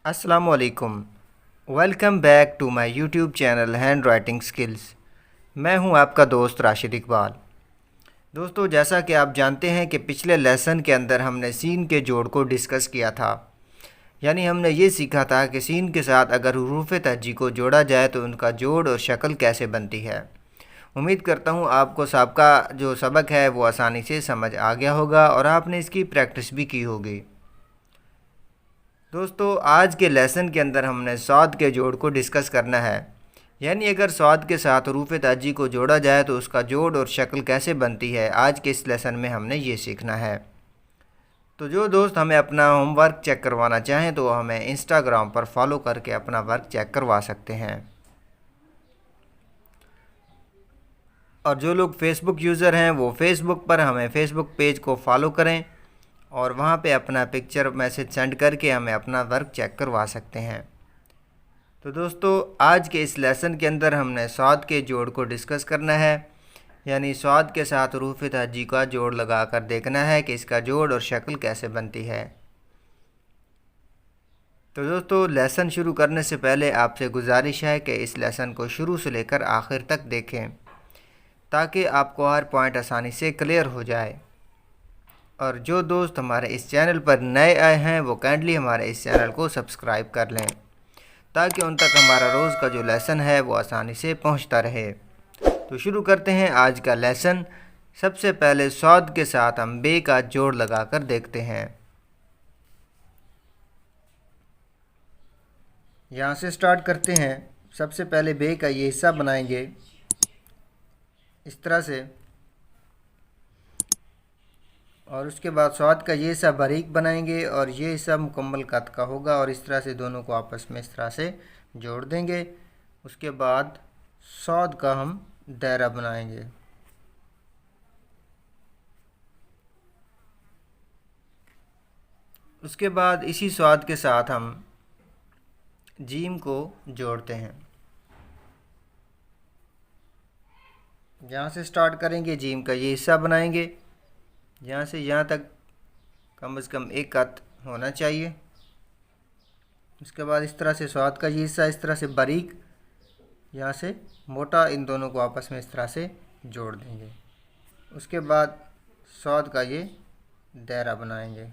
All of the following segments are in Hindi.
अस्सलामुअलैकुम। Welcome back to my YouTube channel handwriting skills. मैं हूं आपका दोस्त राशिद इकबाल। दोस्तों, जैसा कि आप जानते हैं कि पिछले लेसन के अंदर हमने सीन के जोड़ को डिस्कस किया था। यानी हमने ये सीखा था कि सीन के साथ अगर हुरूफ तहजी को जोड़ा जाए तो उनका जोड़ और शक्ल कैसे बनती है। उम्मीद करता हूं आपको सबका जो सबक है वो आसानी से समझ आ गया होगा और आपने इसकी प्रैक्टिस भी की होगी। दोस्तों, आज के लेसन के अंदर हमने सौद के जोड़ को डिस्कस करना है। यानी अगर सौद के साथ हरूफ ताजी को जोड़ा जाए तो उसका जोड़ और शक्ल कैसे बनती है, आज के इस लेसन में हमने ये सीखना है। तो जो दोस्त हमें अपना होमवर्क चेक करवाना चाहें तो हमें इंस्टाग्राम पर फॉलो करके अपना वर्क चेक करवा सकते हैं। और जो लोग फेसबुक यूज़र हैं वो फेसबुक पर हमें फेसबुक पेज को फॉलो करें और वहाँ पे अपना पिक्चर मैसेज सेंड करके हमें अपना वर्क चेक करवा सकते हैं। तो दोस्तों, आज के इस लेसन के अंदर हमने सौद के जोड़ को डिस्कस करना है। यानी सौद के साथ हरूफ ताजी का जोड़ लगा कर देखना है कि इसका जोड़ और शक्ल कैसे बनती है। तो दोस्तों, लेसन शुरू करने से पहले आपसे गुजारिश है कि इस लेसन को शुरू से लेकर आखिर तक देखें ताकि आपको हर पॉइंट आसानी से क्लियर हो जाए। और जो दोस्त हमारे इस चैनल पर नए आए हैं वो काइंडली हमारे इस चैनल को सब्सक्राइब कर लें ताकि उन तक हमारा रोज़ का जो लेसन है वो आसानी से पहुंचता रहे। तो शुरू करते हैं आज का लेसन। सबसे पहले सौद के साथ हम बे का जोड़ लगाकर देखते हैं। यहाँ से स्टार्ट करते हैं। सबसे पहले बे का ये हिस्सा बनाएंगे इस तरह से, और उसके बाद सौद का ये हिस्सा बारीक बनाएंगे और ये हिस्सा मुकम्मल कद का होगा और इस तरह से दोनों को आपस में इस तरह से जोड़ देंगे। उसके बाद सौद का हम दायरा बनाएंगे। उसके बाद इसी सौद के साथ हम जीम को जोड़ते हैं। यहाँ से स्टार्ट करेंगे, जीम का ये हिस्सा बनाएंगे। यहाँ से यहाँ तक कम से कम एक कत होना चाहिए। उसके बाद इस तरह से सौद का ये हिस्सा इस तरह से बारीक, यहाँ से मोटा, इन दोनों को आपस में इस तरह से जोड़ देंगे। उसके बाद सौद का ये दायरा बनाएंगे।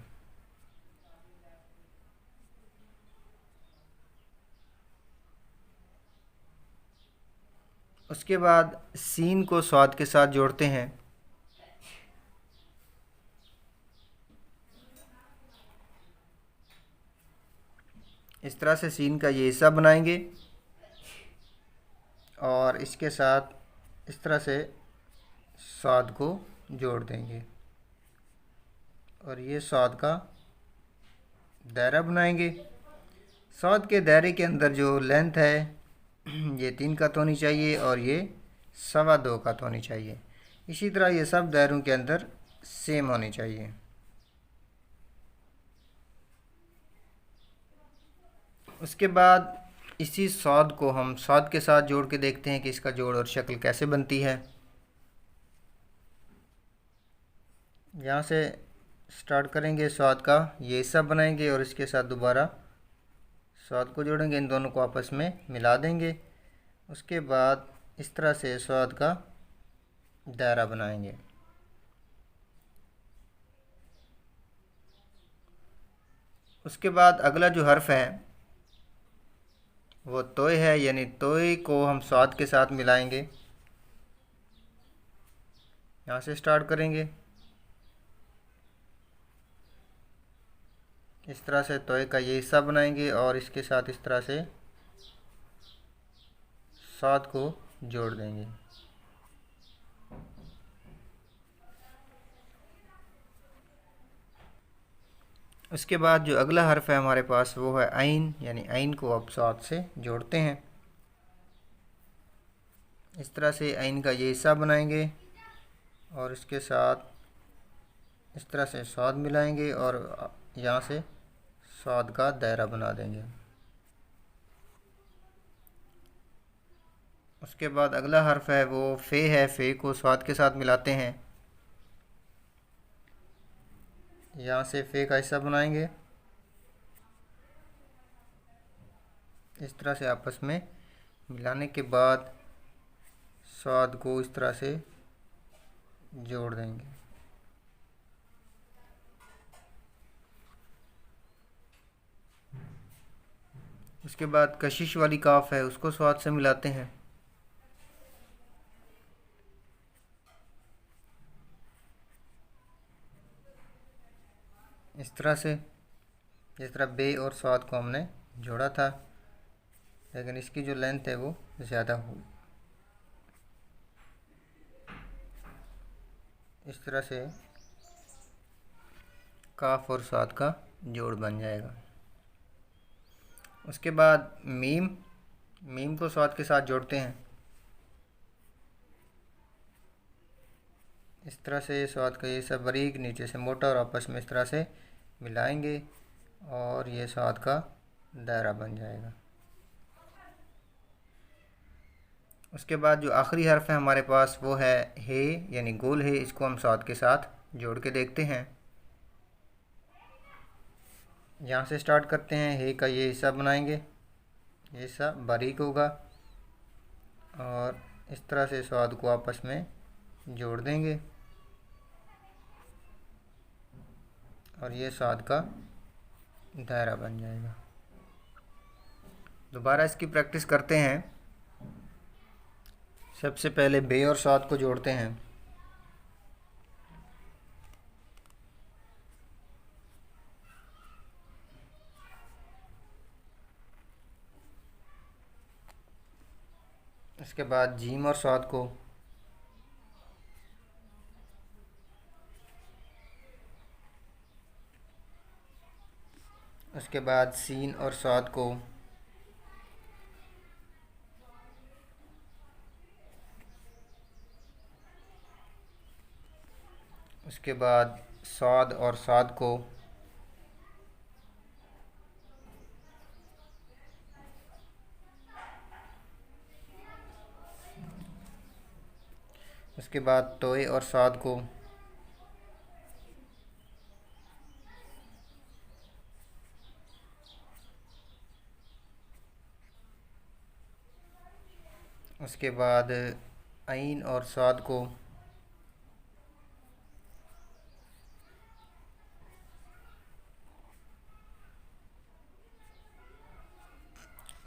उसके बाद सीन को सौद के साथ जोड़ते हैं। इस तरह से सीन का ये हिस्सा बनाएंगे और इसके साथ इस तरह से सौद को जोड़ देंगे और ये सौद का दायरा बनाएंगे। सौद के दायरे के अंदर जो लेंथ है ये 3 कत होनी चाहिए और ये 2.25 कत होनी चाहिए। इसी तरह ये सब दायरों के अंदर सेम होनी चाहिए। उसके बाद इसी सौद को हम सौद के साथ जोड़ के देखते हैं कि इसका जोड़ और शक्ल कैसे बनती है। यहाँ से स्टार्ट करेंगे, सौद का ये हिस्सा बनाएंगे और इसके साथ दोबारा सौद को जोड़ेंगे, इन दोनों को आपस में मिला देंगे। उसके बाद इस तरह से सौद का दायरा बनाएंगे। उसके बाद अगला जो हर्फ है वो तोय है, यानी तोय को हम सौद के साथ मिलाएंगे। यहाँ से स्टार्ट करेंगे, इस तरह से तोय का ये हिस्सा बनाएंगे और इसके साथ इस तरह से सौद को जोड़ देंगे। उसके बाद जो अगला हर्फ है हमारे पास वो है आइन, यानी आइन को अब सौद से जोड़ते हैं। इस तरह से आइन का ये हिस्सा बनाएंगे और इसके साथ इस तरह से सौद मिलाएंगे और यहाँ से सौद का दायरा बना देंगे। उसके बाद अगला हर्फ है वो फ़े है। फ़े को सौद के साथ मिलाते हैं। यहाँ से फ़े का हिस्सा बनाएंगे इस तरह से आपस में मिलाने के बाद स्वाद को इस तरह से जोड़ देंगे। उसके बाद कशिश वाली काफ है उसको स्वाद से मिलाते हैं। इस तरह से, जिस तरह बे और स्वाद को हमने जोड़ा था, लेकिन इसकी जो लेंथ है वो ज़्यादा हो। इस तरह से काफ और स्वाद का जोड़ बन जाएगा। उसके बाद मीम को स्वाद के साथ जोड़ते हैं। इस तरह से स्वाद का ये सब बारीक नीचे से मोटा और आपस में इस तरह से मिलाएंगे और ये स्वाद का दायरा बन जाएगा। उसके बाद जो आखिरी हर्फ है हमारे पास वो है हे, यानी गोल है। इसको हम स्वाद के साथ जोड़ के देखते हैं। यहाँ से स्टार्ट करते हैं। हे का ये हिस्सा बनाएंगे, ये हिस्सा बारीक होगा और इस तरह से स्वाद को आपस में जोड़ देंगे और ये स्वाद का दायरा बन जाएगा। दोबारा इसकी प्रैक्टिस करते हैं। सबसे पहले बे और स्वाद को जोड़ते हैं। इसके बाद जीम और स्वाद को, उसके बाद सीन और स्वाद को, उसके बाद स्वाद और स्वाद को, उसके बाद तोए और स्वाद को, उसके बाद आइन और स्वाद को,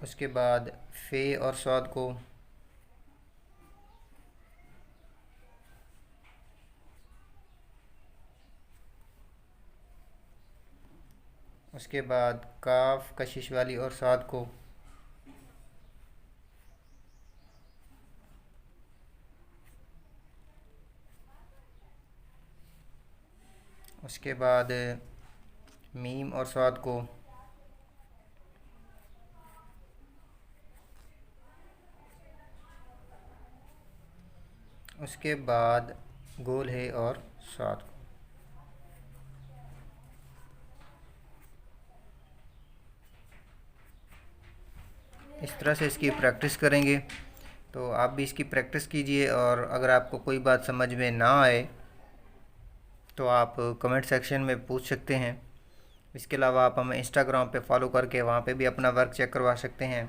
उसके बाद फे और स्वाद को, उसके बाद काफ कशिश वाली और स्वाद को, उसके बाद मीम और स्वाद को, उसके बाद गोल है और स्वाद को। इस तरह से इसकी प्रैक्टिस करेंगे। तो आप भी इसकी प्रैक्टिस कीजिए और अगर आपको कोई बात समझ में ना आए तो आप कमेंट सेक्शन में पूछ सकते हैं। इसके अलावा आप हमें इंस्टाग्राम पे फॉलो करके वहाँ पे भी अपना वर्क चेक करवा सकते हैं।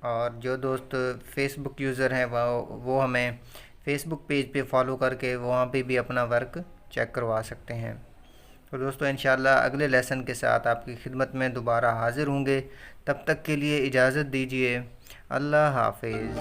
और जो दोस्त फेसबुक यूज़र हैं वो हमें फेसबुक पेज पे फॉलो करके वहाँ पे भी अपना वर्क चेक करवा सकते हैं। तो दोस्तों इंशाल्लाह अगले लेसन के साथ आपकी खिदमत में दोबारा हाज़िर होंगे। तब तक के लिए इजाज़त दीजिए। अल्लाह हाफ़िज़।